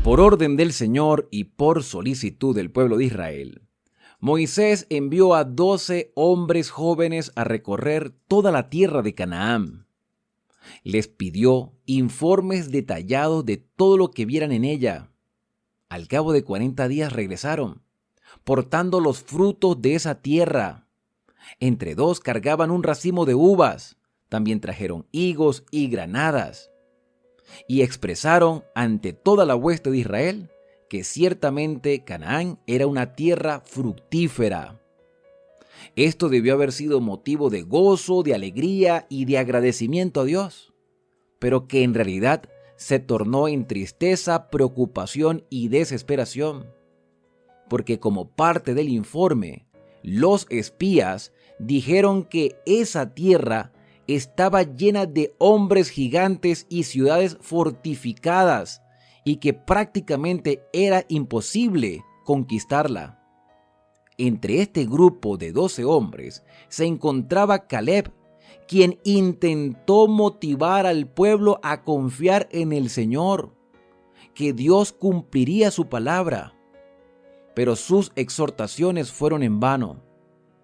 Por orden del Señor y por solicitud del pueblo de Israel, Moisés envió a 12 hombres jóvenes a recorrer toda la tierra de Canaán. Les pidió informes detallados de todo lo que vieran en ella. Al cabo de 40 días regresaron, portando los frutos de esa tierra. Entre dos cargaban un racimo de uvas, también trajeron higos y granadas. Y expresaron ante toda la hueste de Israel que ciertamente Canaán era una tierra fructífera. Esto debió haber sido motivo de gozo, de alegría y de agradecimiento a Dios, pero que en realidad se tornó en tristeza, preocupación y desesperación, porque como parte del informe, los espías dijeron que esa tierra estaba llena de hombres gigantes y ciudades fortificadas y que prácticamente era imposible conquistarla. Entre este grupo de 12 hombres se encontraba Caleb, quien intentó motivar al pueblo a confiar en el Señor, que Dios cumpliría su palabra. Pero sus exhortaciones fueron en vano,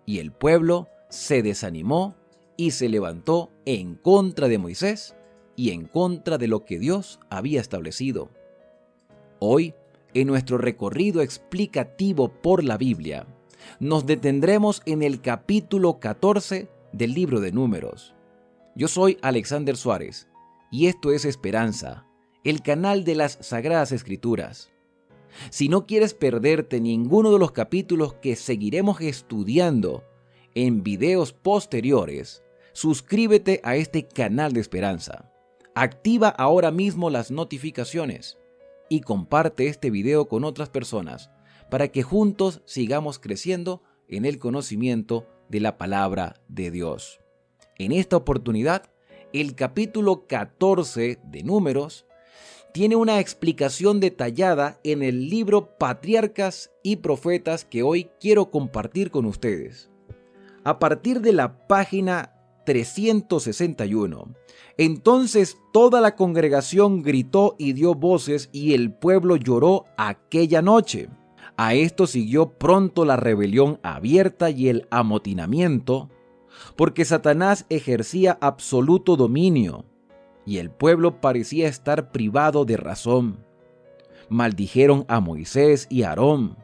y el pueblo se desanimó y se levantó en contra de Moisés y en contra de lo que Dios había establecido. Hoy, en nuestro recorrido explicativo por la Biblia, nos detendremos en el capítulo 14 del libro de Números. Yo soy Alexander Suárez y esto es Esperanza, el canal de las Sagradas Escrituras. Si no quieres perderte ninguno de los capítulos que seguiremos estudiando en videos posteriores, suscríbete a este canal de Esperanza. Activa ahora mismo las notificaciones y comparte este video con otras personas para que juntos sigamos creciendo en el conocimiento de la palabra de Dios. En esta oportunidad, el capítulo 14 de Números tiene una explicación detallada en el libro Patriarcas y Profetas que hoy quiero compartir con ustedes. A partir de la página 361, entonces toda la congregación gritó y dio voces y el pueblo lloró aquella noche. A esto siguió pronto la rebelión abierta y el amotinamiento, porque Satanás ejercía absoluto dominio y el pueblo parecía estar privado de razón. Maldijeron a Moisés y a Aarón,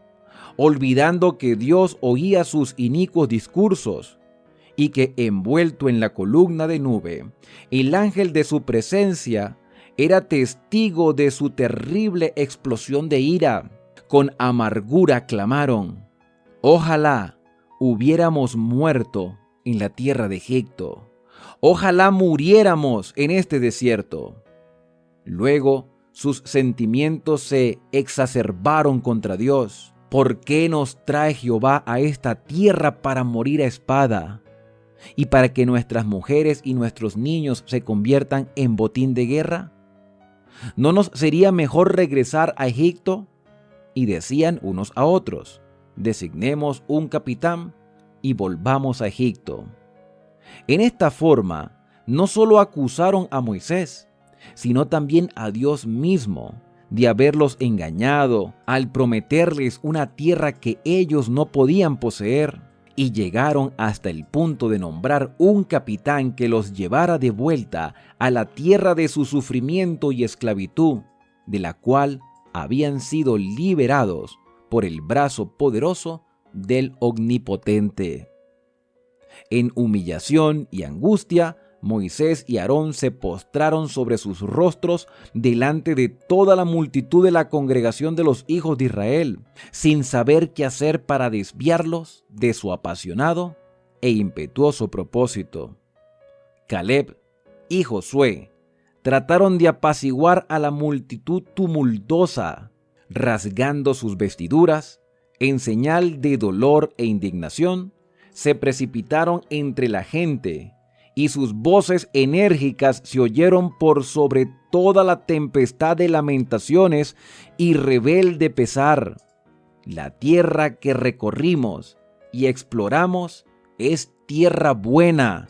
olvidando que Dios oía sus inicuos discursos y que envuelto en la columna de nube, el ángel de su presencia era testigo de su terrible explosión de ira. Con amargura clamaron: ojalá hubiéramos muerto en la tierra de Egipto, ojalá muriéramos en este desierto. Luego sus sentimientos se exacerbaron contra Dios. ¿Por qué nos trae Jehová a esta tierra para morir a espada y para que nuestras mujeres y nuestros niños se conviertan en botín de guerra? ¿No nos sería mejor regresar a Egipto? Y decían unos a otros: designemos un capitán y volvamos a Egipto. En esta forma, no solo acusaron a Moisés, sino también a Dios mismo de haberlos engañado al prometerles una tierra que ellos no podían poseer, y llegaron hasta el punto de nombrar un capitán que los llevara de vuelta a la tierra de su sufrimiento y esclavitud, de la cual habían sido liberados por el brazo poderoso del Omnipotente. En humillación y angustia, Moisés y Aarón se postraron sobre sus rostros delante de toda la multitud de la congregación de los hijos de Israel, sin saber qué hacer para desviarlos de su apasionado e impetuoso propósito. Caleb y Josué trataron de apaciguar a la multitud tumultuosa, rasgando sus vestiduras, en señal de dolor e indignación, se precipitaron entre la gente, y sus voces enérgicas se oyeron por sobre toda la tempestad de lamentaciones y rebelde pesar. La tierra que recorrimos y exploramos es tierra buena.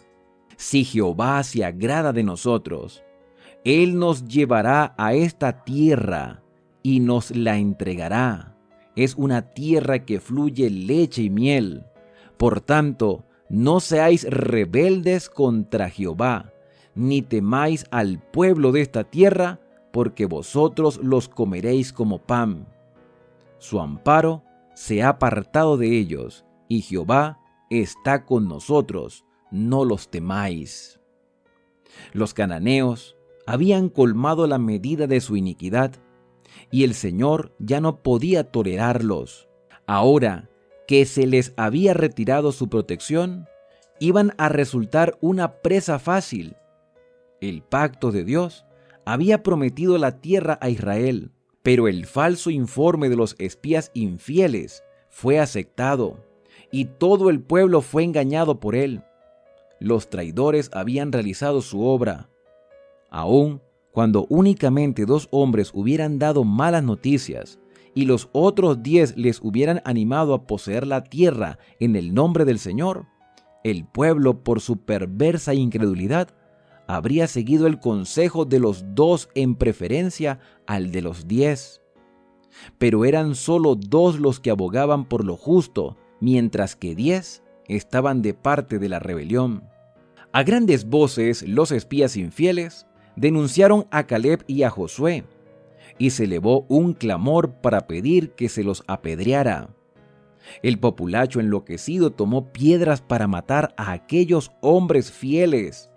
Si Jehová se agrada de nosotros, Él nos llevará a esta tierra y nos la entregará. Es una tierra que fluye leche y miel. Por tanto, no seáis rebeldes contra Jehová, ni temáis al pueblo de esta tierra, porque vosotros los comeréis como pan. Su amparo se ha apartado de ellos, y Jehová está con nosotros, no los temáis. Los cananeos habían colmado la medida de su iniquidad, y el Señor ya no podía tolerarlos. Ahora que se les había retirado su protección, iban a resultar una presa fácil. El pacto de Dios había prometido la tierra a Israel, pero el falso informe de los espías infieles fue aceptado, y todo el pueblo fue engañado por él. Los traidores habían realizado su obra. Aun cuando únicamente 2 hombres hubieran dado malas noticias y los otros 10 les hubieran animado a poseer la tierra en el nombre del Señor, el pueblo, por su perversa incredulidad, habría seguido el consejo de los 2 en preferencia al de los 10. Pero eran solo 2 los que abogaban por lo justo, mientras que 10 estaban de parte de la rebelión. A grandes voces los espías infieles denunciaron a Caleb y a Josué, y se elevó un clamor para pedir que se los apedreara. El populacho enloquecido tomó piedras para matar a aquellos hombres fieles.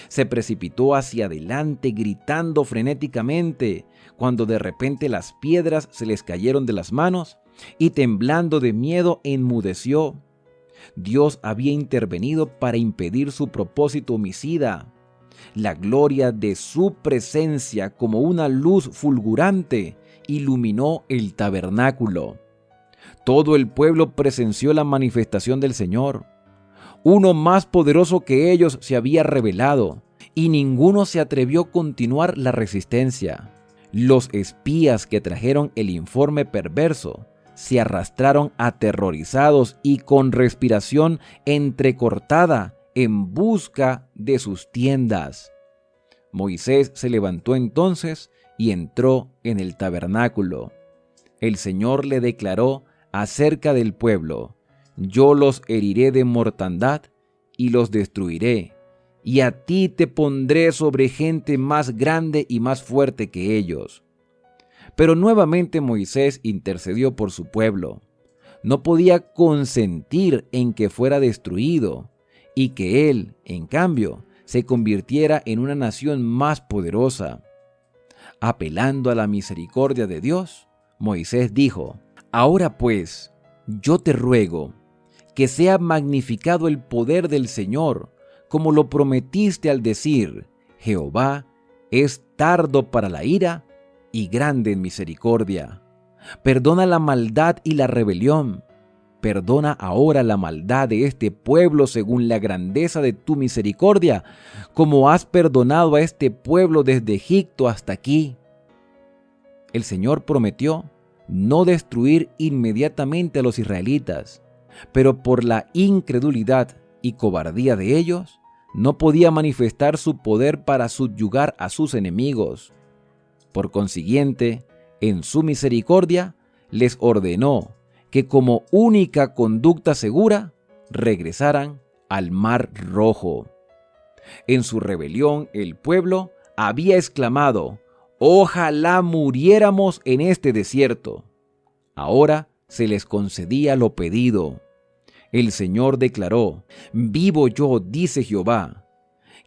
Se precipitó hacia adelante gritando frenéticamente, cuando de repente las piedras se les cayeron de las manos y temblando de miedo enmudeció. Dios había intervenido para impedir su propósito homicida. La gloria de su presencia, como una luz fulgurante, iluminó el tabernáculo. Todo el pueblo presenció la manifestación del Señor. Uno más poderoso que ellos se había revelado, y ninguno se atrevió a continuar la resistencia. Los espías que trajeron el informe perverso se arrastraron aterrorizados y con respiración entrecortada en busca de sus tiendas. Moisés se levantó entonces y entró en el tabernáculo. El Señor le declaró acerca del pueblo: yo los heriré de mortandad y los destruiré, y a ti te pondré sobre gente más grande y más fuerte que ellos. Pero nuevamente Moisés intercedió por su pueblo. No podía consentir en que fuera destruido, y que él, en cambio, se convirtiera en una nación más poderosa. Apelando a la misericordia de Dios, Moisés dijo: ahora pues, yo te ruego que sea magnificado el poder del Señor, como lo prometiste al decir: Jehová es tardo para la ira y grande en misericordia. Perdona la maldad y la rebelión. Perdona ahora la maldad de este pueblo según la grandeza de tu misericordia, como has perdonado a este pueblo desde Egipto hasta aquí. El Señor prometió no destruir inmediatamente a los israelitas, pero por la incredulidad y cobardía de ellos, no podía manifestar su poder para subyugar a sus enemigos. Por consiguiente, en su misericordia, les ordenó que como única conducta segura regresaran al Mar Rojo. En su rebelión, el pueblo había exclamado: ojalá muriéramos en este desierto. Ahora se les concedía lo pedido. El Señor declaró: vivo yo, dice Jehová,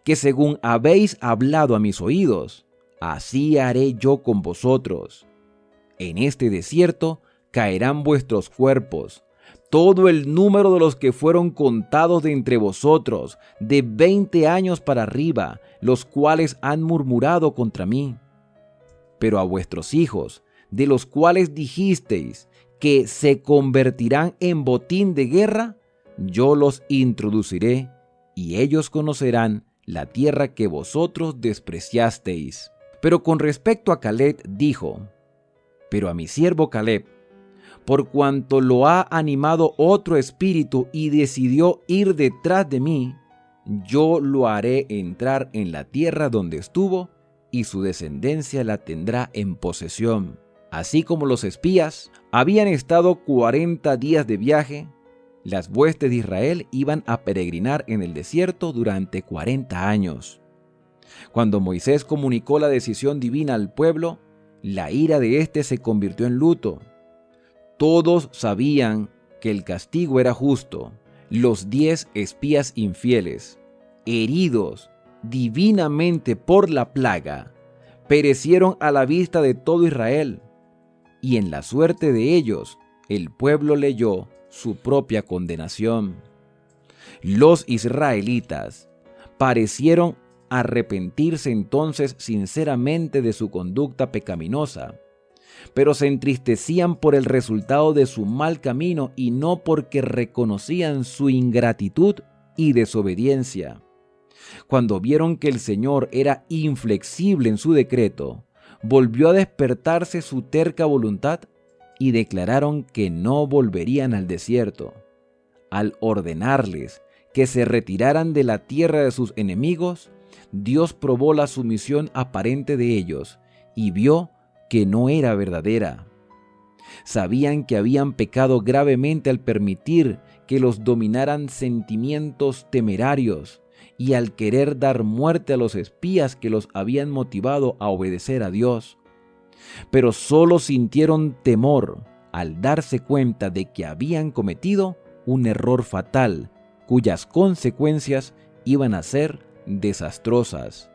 que según habéis hablado a mis oídos, así haré yo con vosotros. En este desierto caerán vuestros cuerpos, todo el número de los que fueron contados de entre vosotros, de 20 años para arriba, los cuales han murmurado contra mí. Pero a vuestros hijos, de los cuales dijisteis que se convertirán en botín de guerra, yo los introduciré, y ellos conocerán la tierra que vosotros despreciasteis. Pero con respecto a Caleb dijo: pero a mi siervo Caleb, por cuanto lo ha animado otro espíritu y decidió ir detrás de mí, yo lo haré entrar en la tierra donde estuvo, y su descendencia la tendrá en posesión. Así como los espías habían estado 40 días de viaje, las huestes de Israel iban a peregrinar en el desierto durante 40 años. Cuando Moisés comunicó la decisión divina al pueblo, la ira de éste se convirtió en luto. Todos sabían que el castigo era justo. Los 10 espías infieles, heridos divinamente por la plaga, perecieron a la vista de todo Israel, y en la suerte de ellos el pueblo leyó su propia condenación. Los israelitas parecieron arrepentirse entonces sinceramente de su conducta pecaminosa, pero se entristecían por el resultado de su mal camino y no porque reconocían su ingratitud y desobediencia. Cuando vieron que el Señor era inflexible en su decreto, volvió a despertarse su terca voluntad y declararon que no volverían al desierto. Al ordenarles que se retiraran de la tierra de sus enemigos, Dios probó la sumisión aparente de ellos y vio que no era verdadera. Sabían que habían pecado gravemente al permitir que los dominaran sentimientos temerarios y al querer dar muerte a los espías que los habían motivado a obedecer a Dios. Pero solo sintieron temor al darse cuenta de que habían cometido un error fatal, cuyas consecuencias iban a ser desastrosas.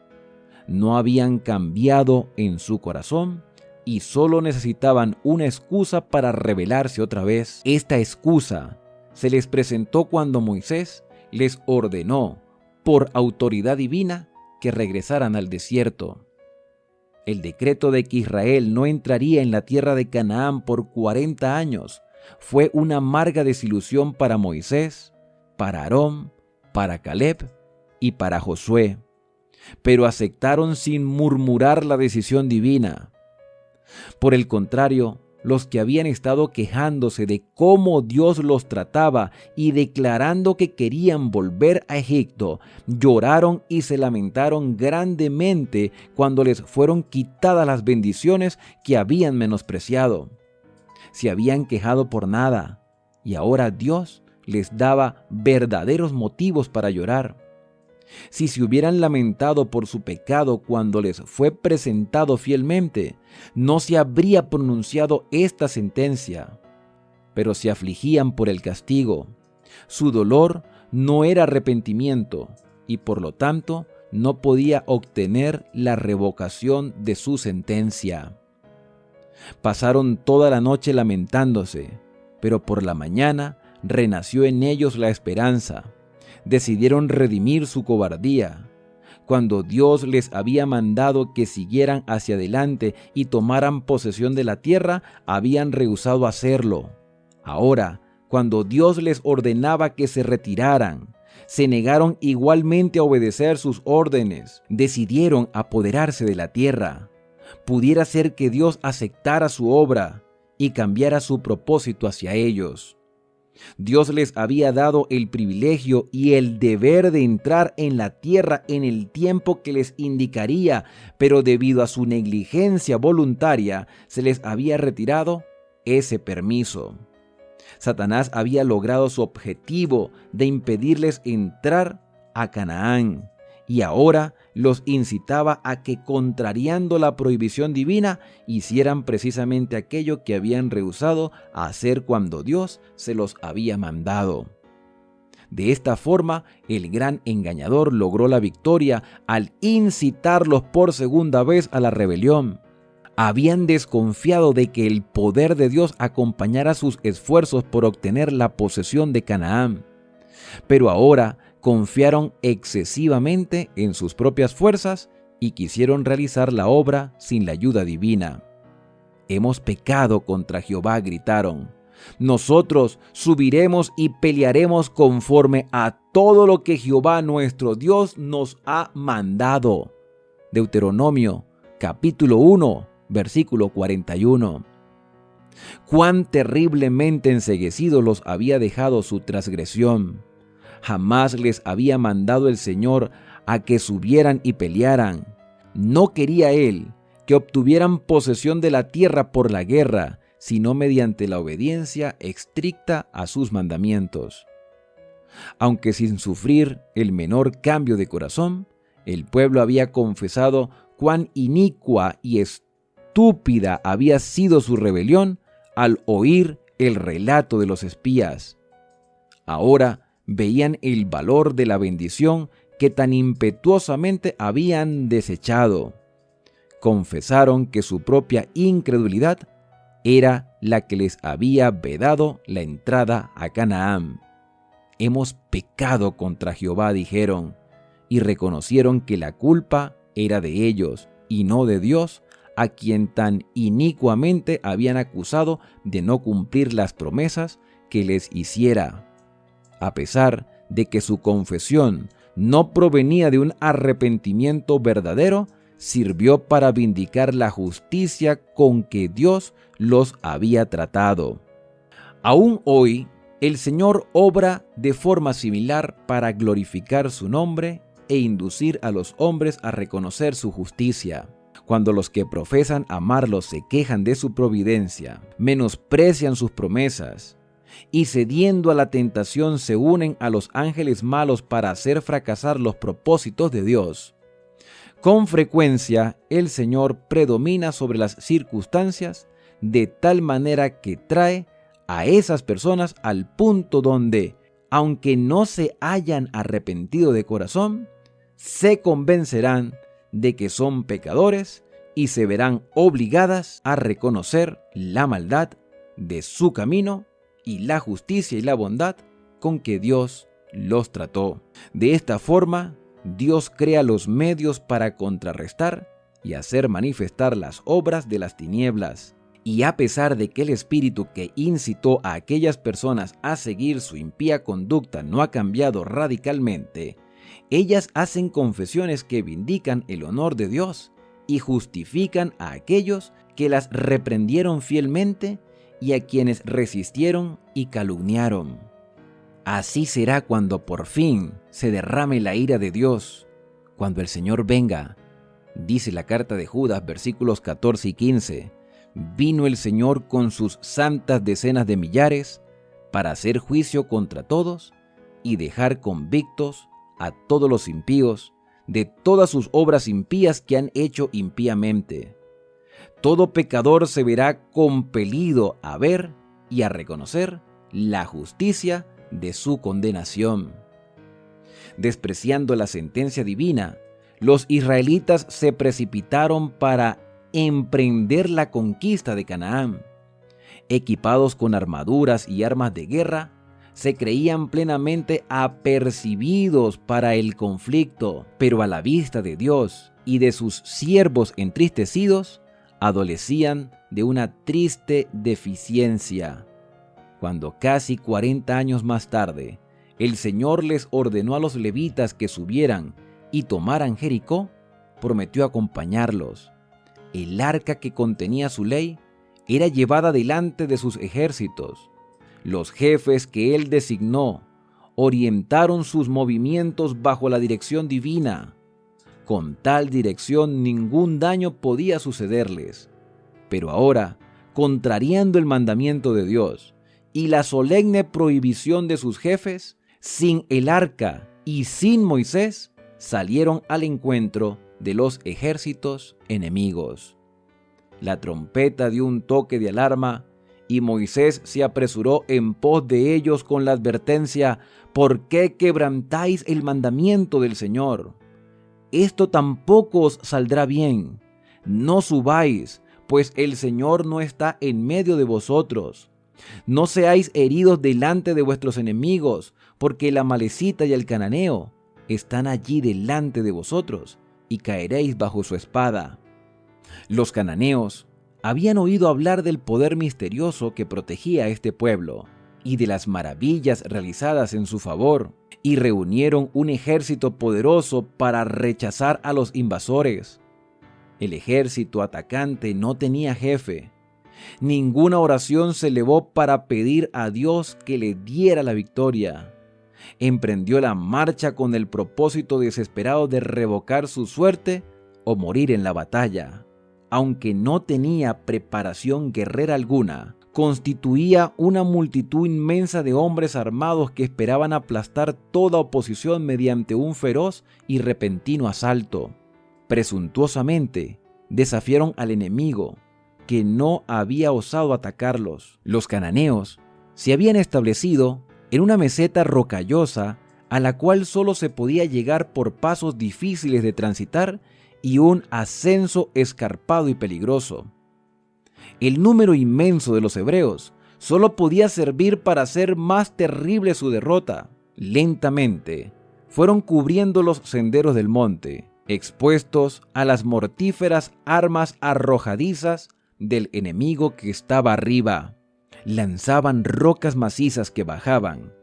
No habían cambiado en su corazón y solo necesitaban una excusa para rebelarse otra vez. Esta excusa se les presentó cuando Moisés les ordenó, por autoridad divina, que regresaran al desierto. El decreto de que Israel no entraría en la tierra de Canaán por 40 años fue una amarga desilusión para Moisés, para Aarón, para Caleb y para Josué, pero aceptaron sin murmurar la decisión divina. Por el contrario, los que habían estado quejándose de cómo Dios los trataba y declarando que querían volver a Egipto, lloraron y se lamentaron grandemente cuando les fueron quitadas las bendiciones que habían menospreciado. Se habían quejado por nada, y ahora Dios les daba verdaderos motivos para llorar. Si se hubieran lamentado por su pecado cuando les fue presentado fielmente, no se habría pronunciado esta sentencia. Pero se afligían por el castigo. Su dolor no era arrepentimiento y por lo tanto no podía obtener la revocación de su sentencia. Pasaron toda la noche lamentándose, pero por la mañana renació en ellos la esperanza. Decidieron redimir su cobardía. Cuando Dios les había mandado que siguieran hacia adelante y tomaran posesión de la tierra, habían rehusado hacerlo. Ahora, cuando Dios les ordenaba que se retiraran, se negaron igualmente a obedecer sus órdenes. Decidieron apoderarse de la tierra. Pudiera ser que Dios aceptara su obra y cambiara su propósito hacia ellos. Dios les había dado el privilegio y el deber de entrar en la tierra en el tiempo que les indicaría, pero debido a su negligencia voluntaria se les había retirado ese permiso. Satanás había logrado su objetivo de impedirles entrar a Canaán y ahora los incitaba a que, contrariando la prohibición divina, hicieran precisamente aquello que habían rehusado hacer cuando Dios se los había mandado. De esta forma, el gran engañador logró la victoria al incitarlos por segunda vez a la rebelión. Habían desconfiado de que el poder de Dios acompañara sus esfuerzos por obtener la posesión de Canaán, pero ahora confiaron excesivamente en sus propias fuerzas y quisieron realizar la obra sin la ayuda divina. «Hemos pecado contra Jehová», gritaron. «Nosotros subiremos y pelearemos conforme a todo lo que Jehová nuestro Dios nos ha mandado». Deuteronomio, capítulo 1, versículo 41. Cuán terriblemente enceguecidos los había dejado su transgresión. Jamás les había mandado el Señor a que subieran y pelearan. No quería Él que obtuvieran posesión de la tierra por la guerra, sino mediante la obediencia estricta a sus mandamientos. Aunque sin sufrir el menor cambio de corazón, el pueblo había confesado cuán inicua y estúpida había sido su rebelión al oír el relato de los espías. Ahora veían el valor de la bendición que tan impetuosamente habían desechado. Confesaron que su propia incredulidad era la que les había vedado la entrada a Canaán. Hemos pecado contra Jehová, dijeron, y reconocieron que la culpa era de ellos y no de Dios, a quien tan inicuamente habían acusado de no cumplir las promesas que les hiciera. A pesar de que su confesión no provenía de un arrepentimiento verdadero, sirvió para vindicar la justicia con que Dios los había tratado. Aún hoy, el Señor obra de forma similar para glorificar su nombre e inducir a los hombres a reconocer su justicia. Cuando los que profesan amarlo se quejan de su providencia, menosprecian sus promesas y cediendo a la tentación se unen a los ángeles malos para hacer fracasar los propósitos de Dios. Con frecuencia, el Señor predomina sobre las circunstancias de tal manera que trae a esas personas al punto donde, aunque no se hayan arrepentido de corazón, se convencerán de que son pecadores y se verán obligadas a reconocer la maldad de su camino y la justicia y la bondad con que Dios los trató. De esta forma, Dios crea los medios para contrarrestar y hacer manifestar las obras de las tinieblas. Y a pesar de que el espíritu que incitó a aquellas personas a seguir su impía conducta no ha cambiado radicalmente, ellas hacen confesiones que vindican el honor de Dios y justifican a aquellos que las reprendieron fielmente y a quienes resistieron y calumniaron. Así será cuando por fin se derrame la ira de Dios, cuando el Señor venga. Dice la carta de Judas, versículos 14 y 15. Vino el Señor con sus santas decenas de millares para hacer juicio contra todos y dejar convictos a todos los impíos de todas sus obras impías que han hecho impíamente. Todo pecador se verá compelido a ver y a reconocer la justicia de su condenación. Despreciando la sentencia divina, los israelitas se precipitaron para emprender la conquista de Canaán. Equipados con armaduras y armas de guerra, se creían plenamente apercibidos para el conflicto, pero a la vista de Dios y de sus siervos entristecidos, adolecían de una triste deficiencia. Cuando casi 40 años más tarde, el Señor les ordenó a los levitas que subieran y tomaran Jericó, prometió acompañarlos. El arca que contenía su ley era llevada delante de sus ejércitos. Los jefes que él designó orientaron sus movimientos bajo la dirección divina. Con tal dirección ningún daño podía sucederles. Pero ahora, contrariando el mandamiento de Dios y la solemne prohibición de sus jefes, sin el arca y sin Moisés, salieron al encuentro de los ejércitos enemigos. La trompeta dio un toque de alarma y Moisés se apresuró en pos de ellos con la advertencia: ¿por qué quebrantáis el mandamiento del Señor? Esto tampoco os saldrá bien. No subáis, pues el Señor no está en medio de vosotros. No seáis heridos delante de vuestros enemigos, porque el amalecita y el cananeo están allí delante de vosotros, y caeréis bajo su espada. Los cananeos habían oído hablar del poder misterioso que protegía a este pueblo y de las maravillas realizadas en su favor, y reunieron un ejército poderoso para rechazar a los invasores. El ejército atacante no tenía jefe. Ninguna oración se elevó para pedir a Dios que le diera la victoria. Emprendió la marcha con el propósito desesperado de revocar su suerte o morir en la batalla. aunque no tenía preparación guerrera alguna, constituía una multitud inmensa de hombres armados que esperaban aplastar toda oposición mediante un feroz y repentino asalto. Presuntuosamente, desafiaron al enemigo, que no había osado atacarlos. Los cananeos se habían establecido en una meseta rocallosa a la cual solo se podía llegar por pasos difíciles de transitar y un ascenso escarpado y peligroso. El número inmenso de los hebreos solo podía servir para hacer más terrible su derrota. Lentamente fueron cubriendo los senderos del monte, expuestos a las mortíferas armas arrojadizas del enemigo que estaba arriba. Lanzaban rocas macizas que bajaban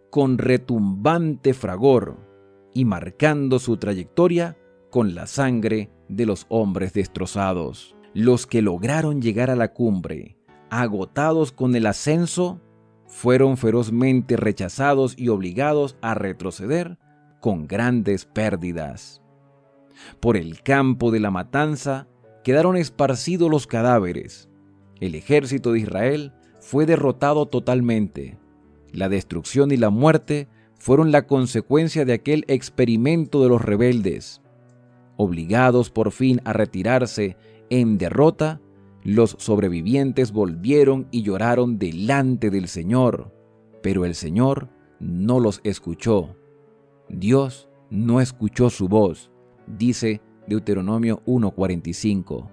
con retumbante fragor y marcando su trayectoria con la sangre de los hombres destrozados. Los que lograron llegar a la cumbre, agotados con el ascenso, fueron ferozmente rechazados y obligados a retroceder con grandes pérdidas. Por el campo de la matanza quedaron esparcidos los cadáveres. El ejército de Israel fue derrotado totalmente. La destrucción y la muerte fueron la consecuencia de aquel experimento de los rebeldes. Obligados por fin a retirarse en derrota, los sobrevivientes volvieron y lloraron delante del Señor, pero el Señor no los escuchó. Dios no escuchó su voz, dice Deuteronomio 1:45.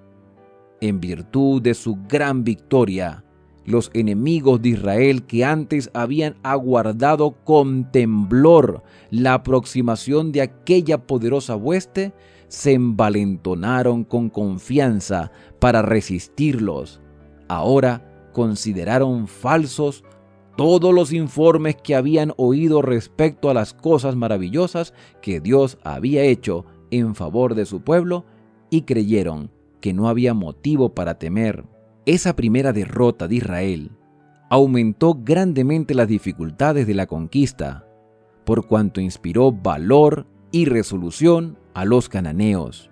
En virtud de su gran victoria, los enemigos de Israel que antes habían aguardado con temblor la aproximación de aquella poderosa hueste, se envalentonaron con confianza para resistirlos. Ahora consideraron falsos todos los informes que habían oído respecto a las cosas maravillosas que Dios había hecho en favor de su pueblo y creyeron que no había motivo para temer. Esa primera derrota de Israel aumentó grandemente las dificultades de la conquista, por cuanto inspiró valor y resolución a los cananeos.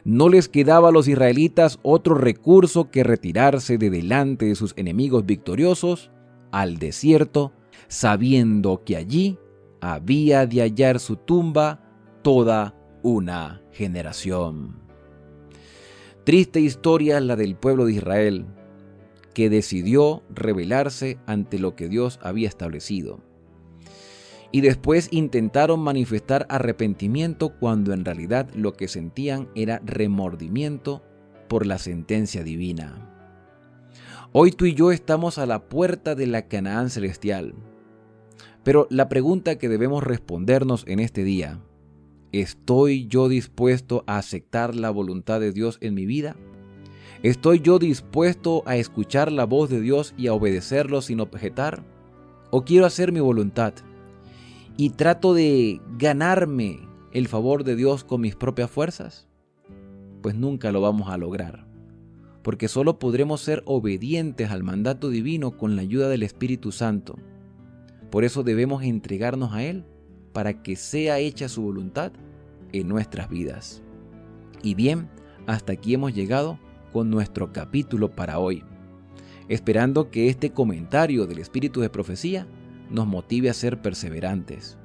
No les quedaba a los israelitas otro recurso que retirarse de delante de sus enemigos victoriosos al desierto, sabiendo que allí había de hallar su tumba toda una generación. Triste historia la del pueblo de Israel, que decidió rebelarse ante lo que Dios había establecido. Y después intentaron manifestar arrepentimiento cuando en realidad lo que sentían era remordimiento por la sentencia divina. Hoy tú y yo estamos a la puerta de la Canaán celestial. Pero la pregunta que debemos respondernos en este día: ¿estoy yo dispuesto a aceptar la voluntad de Dios en mi vida? ¿Estoy yo dispuesto a escuchar la voz de Dios y a obedecerlo sin objetar? ¿O quiero hacer mi voluntad y trato de ganarme el favor de Dios con mis propias fuerzas? Pues nunca lo vamos a lograr, porque solo podremos ser obedientes al mandato divino con la ayuda del Espíritu Santo. Por eso debemos entregarnos a Él para que sea hecha su voluntad en nuestras vidas. Y bien, hasta aquí hemos llegado con nuestro capítulo para hoy, esperando que este comentario del Espíritu de Profecía nos motive a ser perseverantes.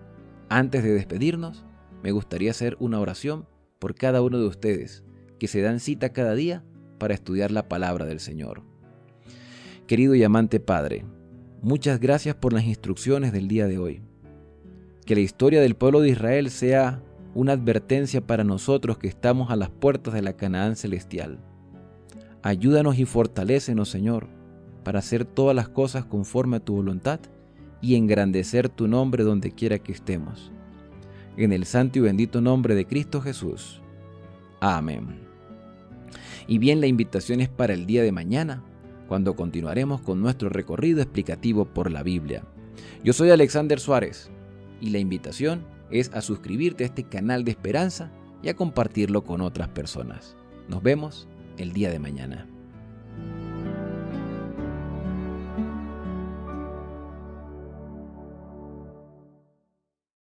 Antes de despedirnos, me gustaría hacer una oración por cada uno de ustedes que se dan cita cada día para estudiar la palabra del Señor. Querido y amante Padre, muchas gracias por las instrucciones del día de hoy. Que la historia del pueblo de Israel sea una advertencia para nosotros que estamos a las puertas de la Canaán celestial. Ayúdanos y fortalécenos, Señor, para hacer todas las cosas conforme a tu voluntad y engrandecer tu nombre donde quiera que estemos. En el santo y bendito nombre de Cristo Jesús. Amén. Y bien, la invitación es para el día de mañana, cuando continuaremos con nuestro recorrido explicativo por la Biblia. Yo soy Alexander Suárez y la invitación es a suscribirte a este canal de esperanza y a compartirlo con otras personas. Nos vemos el día de mañana.